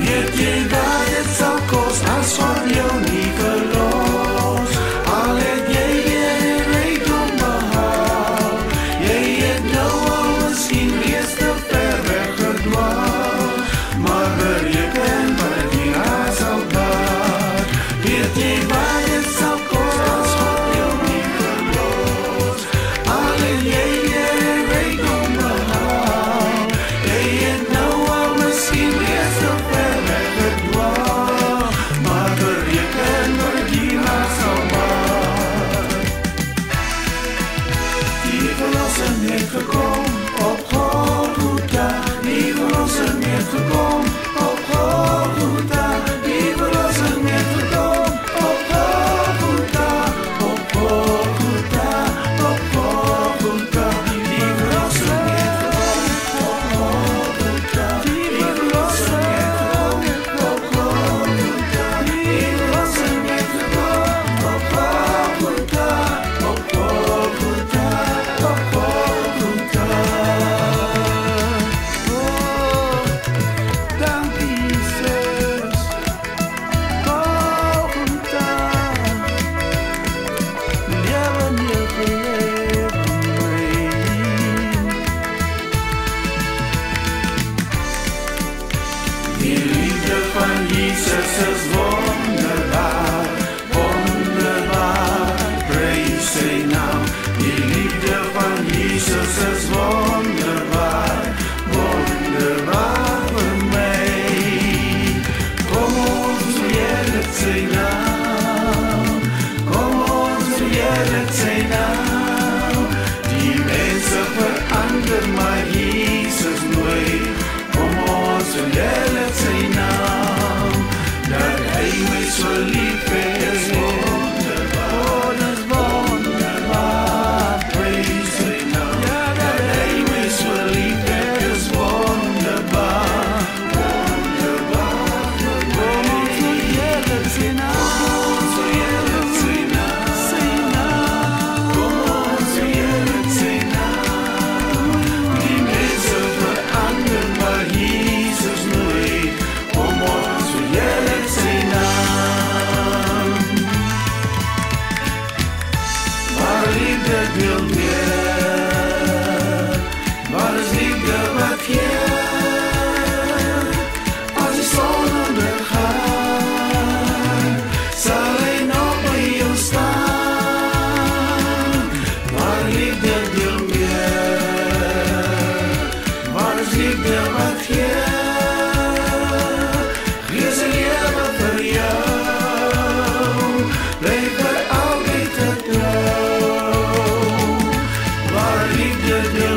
Weet jy dat dit sal kos as van jou nie verlos? Al het jy weer rykdom behaal, jy het nou al miskien reeds te ver weggedwaal, maar bereken wat jy sal baat. Weet jy wat dit sal kos as van jou nie verlos? Al het jy weer rykdom behaal, jy het nou al miskien reeds te ver weggedwaal, maar bereken wat jy sal baat. Die verlossing het gekom op Golgotha, die verlossing het gekom op Golgotha, die verlossing het gekom op Golgotha, op Golgotha, op Golgotha, die verlossing het gekom op Golgotha, die verlossing het gekom op Golgotha, die verlossing het gekom op Golgotha, op Golgotha, op Golgotha. Oh, dankie Jesus, Golgotha, never near Die liefde van Jesus is wonderbaar, wonderbaar, praise sy naam. Die liefde van Jesus is wonderbaar, wonderbaar vir my. Kom ons verheerlik sy naam, kom ons verheerlik sy naam. Die mense verander, maar Jesus nooit. Kom ons verheerlik sy naam, dat hy my so lief het, is wonderbaar, oh, dis wonderbaar, praise sy naam. Dat hy my so lief het, is wonderbaar, wonderbaar vir my. Kom ons verheerlik sy naam, kom ons verheerlik sy naam, sy naam. Kom ons verheerlik sy naam. Die mense verander, maar Jesus nooit. Kom ons verheerlik sy naam. Waar liefde wil meer, waar is liefde wat keer? As die son ondergaan, sal hy nog by jou staan. Waar liefde wil meer, waar is liefde wat keer? Gee sy lewe vir jou, bly vir altyd te trou. Waar liefde wil